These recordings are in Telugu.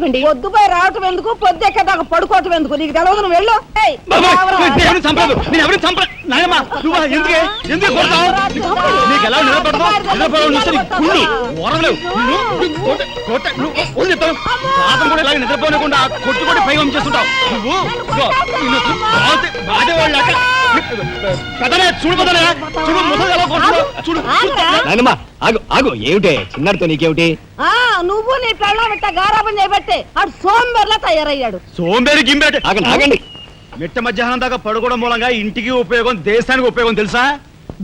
పొద్దుపై రావటం ఎందుకు పొద్దెక్కదాకా పడుకోవటం ఎందుకు నీకు తెలవదు నువ్వు వెళ్ళు నిద్రపోకుండా కొట్టుకొని పైవం చేస్తుంటావు ఆగు ఏమిటే చిన్నడితో నీకేమిటి నువ్వు నీ పెళ్ళం ఇట్ట గారాబం చేయబట్టే అటు సోంబేర్లా తయారయ్యాడు. సోంబేరి గింబేట ఆగండి. మిట్ట మధ్యాహ్నం దాకా పడుకోవడం మూలంగా ఇంటికి ఉపయోగం దేశానికి ఉపయోగం తెలుసా?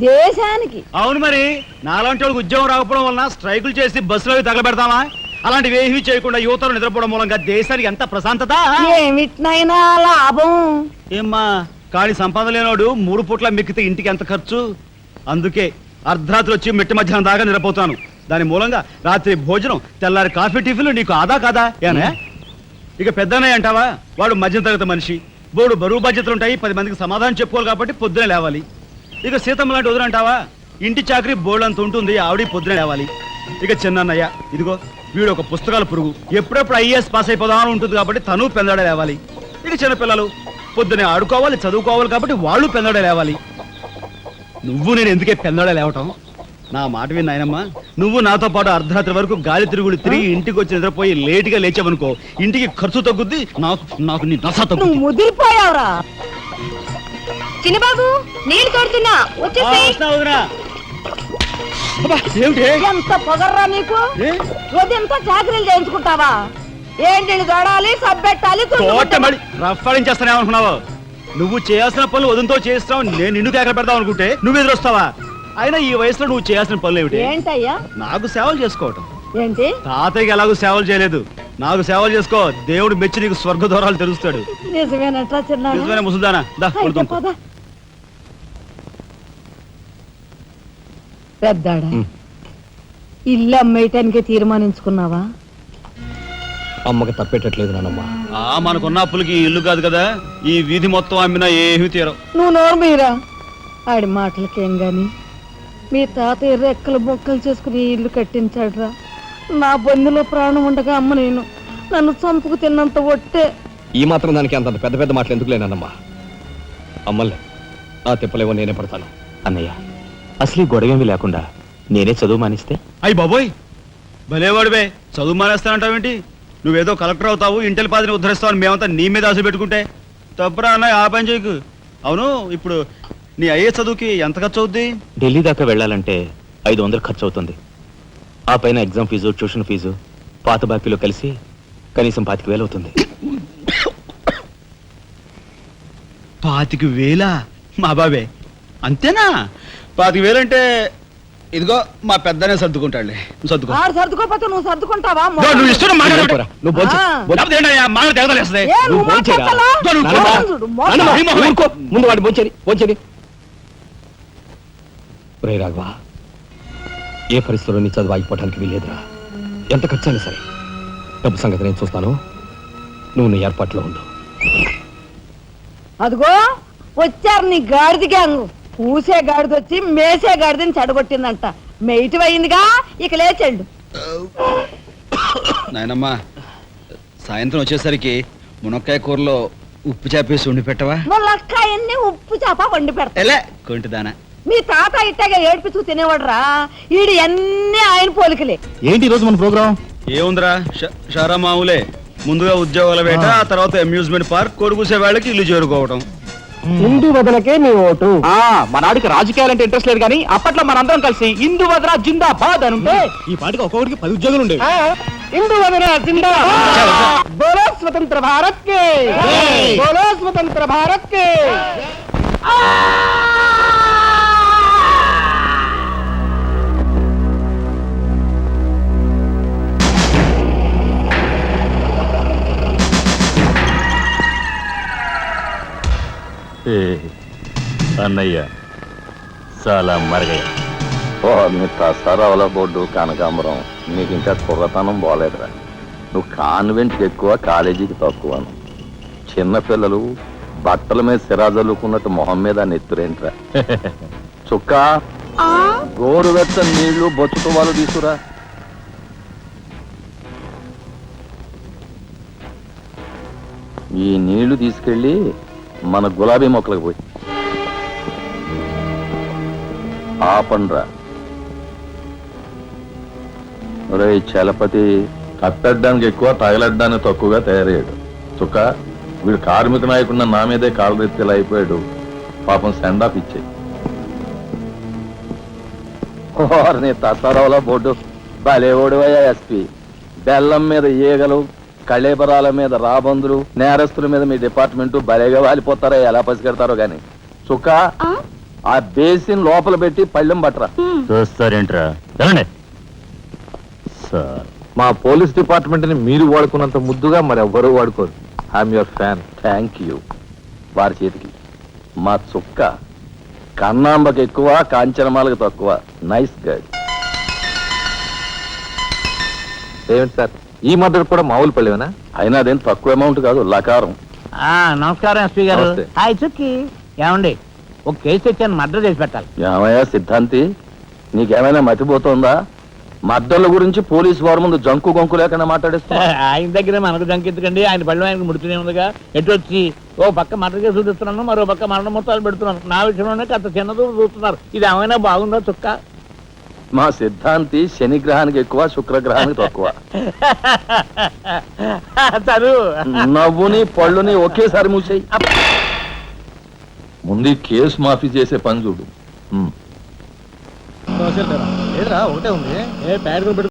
దేశానికి అవును మరి నాలాంటి వాళ్ళకి ఉద్యోగం రాకపోవడం వలన స్ట్రైకులు చేసి బస్సులో తగలబెడతామా? అలాంటివి ఏమీ చేయకుండా యువతలు నిద్రపోవడం మూలంగా దేశానికి ఎంత ప్రశాంతత. ఏమిటినైనా లాభం ఏమ్మా కాడి సంపాదన లేనోడు 3 పూట్ల మిక్కితే ఇంటికి ఎంత ఖర్చు? అందుకే అర్ధరాత్రి వచ్చి మిట్ట మధ్యాహ్నం దాకా నిద్రపోతాను. దాని మూలంగా రాత్రి భోజనం తెల్లారి కాఫీ టిఫిన్లు నీకు ఆదా కాదా? ఏనా ఇక పెద్దనయ్య అంటావా? వాడు మధ్య తరగతి మనిషి, బోడు బరువు బాధ్యతలు ఉంటాయి, 10 మందికి సమాధానం చెప్పుకోవాలి కాబట్టి పొద్దునే లేవాలి. ఇక సీతమ్మ లాంటి వదిన అంటావా? ఇంటి చాకరీ బోర్డు అంత ఉంటుంది, ఆవిడ పొద్దునే లేవాలి. ఇక చిన్నయ్య ఇదిగో వీడు ఒక పుస్తకాల పురుగు, ఎప్పుడెప్పుడు ఐఏఎస్ పాస్ అయిపోదామని ఉంటుంది కాబట్టి తను పెందడే లేవాలి. ఇక చిన్నపిల్లలు పొద్దునే ఆడుకోవాలి, చదువుకోవాలి కాబట్టి వాళ్ళు పెందడే లేవాలి. నువ్వు నేను ఎందుకే పెందడే లేవటం? నా మాట విన్నాయనమ్మా, నువ్వు నాతో పాటు అర్ధరాత్రి వరకు గాలి తిరుగులు తిరిగి ఇంటికి వచ్చి నిద్రపోయి లేటుగా లేచావనుకో, ఇంటికి ఖర్చు తగ్గుద్ది, నాకు నీ నస తగ్గుద్ది. ముదిరిపోయావురా చిన్నబాబు, నీళ్ళు తోడుతున్నా ఎంత పొగర్రా నీకు? ఉదయంతో చాకరీలు చేయించుకుంటావా? ఏంటి తోడాలి, సబ్బెట్టాలి, రఫాడించేస్తానేమనుకున్నావు? నువ్వు చేయాల్సిన పనులు వదంతో చేస్తావు, నేను నిన్ను కేకలు పెడతావు అనుకుంటే నువ్వు ఎదురొస్తావా? అయినా ఈ వయసులో నువ్వు చేయాల్సిన పనులు ఏమిటి? ఏంటయ్యా? నాకు సేవలు చేసుకోవటం. ఏంటి? తాతయ్యకి ఎలాగో సేవలు చేయలేదు, నాకు సేవలు చేసుకో. దేవుడు మెచ్చి నీకు స్వర్గ దూరాలు తెలుస్తాడు. నిజమేనా ముసుల్దానా? పెద్దాడా, ఇల్లు అమ్మేయటానికి తీర్మానించుకున్నావా? అమ్మకి తప్పేటట్లేదు నానమ్మా. మనకున్న అప్పులకి ఇల్లు కాదు కదా, ఈ వీధి మొత్తం అమ్మినా ఏమీ తీరం. నువ్వు నోరు మీరా? ఆడి మాటలకేం గాని మీ తాతయ్య రెక్కలు బొక్కలు చేసుకుని ఇల్లు కట్టించాడురా. నా బొందులో ప్రాణం ఉండగా అమ్మ నేను నన్ను చంపుకు తిన్నంత ఒట్టే. ఈ మాత్రం దానికి అంత పెద్ద పెద్ద మాటలు ఎందుకు లేనమ్మా? అమ్మలే నా తిప్పలేవో నేనే పడతాను. అన్నయ్య, అసలు గొడవేమీ లేకుండా నేనే చదువు మానిస్తే? అయ్యి బాబోయ్, భలేవాడివే, చదువు మానేస్తానంటావేంటి? నువ్వేదో కలెక్టర్ అవుతావు, ఇంటెల్ పాదిని ఉద్ధరిస్తావు అని మేమంతా నీ మీద ఆశ పెట్టుకుంటే తప్పురా అన్నయ్య, ఆ పని చేయకు. అవును, ఇప్పుడు నీ అయ్యే చదువుకి ఎంత ఖర్చు అవుద్ది? ఢిల్లీ దాకా వెళ్ళాలంటే 500 ఖర్చు అవుతుంది. ఆ పైన ఎగ్జామ్ ఫీజు, ట్యూషన్ ఫీజు, పాత బాకీలో కలిసి కనీసం 25,000 అవుతుంది. 25,000? మా బాబే అంతేనా? 25,000 అంటే ఇదిగో మా పెద్దనే సర్దుకుంటాడులే. సర్దుకో. సర్దుకోపోతే నువ్వు సర్దుకుంటావా? నువ్వు ఇష్టం మాట్లాడు. ముందు వాడు బోంచేది. రే రాఘవా, ఏ పరిస్థితుల్లో నీ చదువు ఆగిపోవడానికి వీలేదురా. ఎంత ఖర్చైనా సరే డబ్బు సంగతి నేను చూస్తాను, నువ్వు నీ ఏర్పాట్లో ఉండు. అదిగో వచ్చారు నీ గాడిద గ్యాంగు. పూసే గాడిద వచ్చి మేసే గాడిదని చెడగొట్టిందంట. మెయిటివ్ అయిందిగా, ఇక లేచండు. నాయనమ్మా, సాయంత్రం వచ్చేసరికి మునక్కాయ కూరలో ఉప్పు చేపేసి వండి పెట్టవా? మునక్కాయన్ని ఉప్పు చేప వండి పెడతా. కొంటిదానా, మీ తాత ఇట్టగా ఏడిపిస్తూ తినేవాడురా. ఈడు అన్ని ఆయన పోలికలే. ఏంటి ఈ రోజు మన ప్రోగ్రామ్? ఏముందిరా, షారా మామూలే. ముందుగా ఉద్యోగాల వేట, ఆ తర్వాత అమ్యూజ్మెంట్ పార్క్, కొడుకుసే వాళ్ళకి ఇల్లు చేరుకోవటం. హిందూ వదనకే నీ ఓటు. మనాడికి రాజకీయాలంటే ఇంట్రెస్ట్ లేదు కానీ అప్పట్లో మనందరం కలిసి హిందూ వదన జిందాబాద్ అని ఉంటే ఈ పాటికి ఒక్కొక్కడికి 10 ఉద్యోగాలు ఉండేవి. హిందూ వదన జిందాబాద్. బోలో స్వతంత్ర భారత్ కే, బోలో స్వతంత్ర భారత్ కే. అన్నయ్య చాలా మరగయ్య. మీ తసారావుల బోర్డు కనకాంబరం, నీకు ఇంకా కుర్రతనం పోలేదురా. నువ్వు కాన్వెంట్కి ఎక్కువ, కాలేజీకి తక్కువను. చిన్నపిల్లలు బట్టల మీద సిరాజల్లుకున్నట్టు మొహం మీద నెత్తురేంట్రా. చుక్క గోరువెచ్చని నీళ్లు బొచ్చుతో వాళ్ళు తీసుకురా. ఈ నీళ్లు తీసుకెళ్ళి మన గులాబీ మొక్కలకు పోయి ఆపండ్రా. ఒరే చలపతి కట్టడానికి ఎక్కువ తగలడ్డానికి తక్కువగా తయారయ్యాడు. చుక్క వీడు కార్మిక నాయకుడిన నా మీదే కాలరెత్తిలా అయిపోయాడు. పాపం సెండ్ ఆఫ్ ఇచ్చాయి. నీ తసారావుల బోర్డు భలేవోడివయ్యా ఎస్పీ. బెల్లం మీద ఈగలు, కళేబరాల మీద రాబందులు, నేరస్తుల మీద మీ డిపార్ట్మెంట్ భలేగా వాలిపోతారో ఎలా పసిగడతారో గాని. చుక్క ఆ బేసిన్ లోపల పెట్టి పళ్ళెం పట్టరా. చూస్తారేంట్రా సార్, మా పోలీస్ డిపార్ట్మెంట్ ని మీరు వాడుకున్నంత ముద్దుగా మరి ఎవ్వరూ వాడుకోరు. I'm your fan. Thank you. వారి చేతికి మా చుక్క కన్నాంబకి ఎక్కువ, కాంచనమాలకు తక్కువ. Nice guide. ఏమిటి సార్, ఈ మద్దతు కూడా మామూలు పళ్ళేనా? అయినా అదేం తక్కువ అమౌంట్ కాదు, లకారం. నమస్కారం ఎస్పీ గారు. నమస్తే. హాయ్ చుక్కి. ఏమండి, ఒక కేసు తెచ్చాను, మర్డర్ చేసి పెట్టాలి. ఏమయ్యా సిద్ధాంతి, నీకేమైనా మతిపోతుందా? మద్దళ్ళ గురించి పోలీసు వారి ముందు జంకు గొంకు లేకుండా మాట్లాడేస్తా. ఆయన దగ్గర మనకు జంకెత్తుకండి, ఆయన పళ్ళు ఆయనకు ముడుతూనే ఉందిగా. ఎటు వచ్చి ఓ పక్క మర్డర్ కేసు చూపిస్తున్నాను, మరో పక్క మరణ మొత్తాలు పెడుతున్నాను. నా విషయంలోనే అంత చిన్నదో చూస్తున్నారు. ఇది ఏమైనా బాగుందా చుక్క? మా సిద్ధాంతి శనిగ్రహానికి ఎక్కువ, శుక్రగ్రహానికి తక్కువ. చదువు నవ్వుని పళ్ళుని ఒకేసారి మూసేయి. ముందు ఈ కేసు మాఫీ చేసే పని చూడు. ఒకటే ఉంది. ఏ ప్యాడ్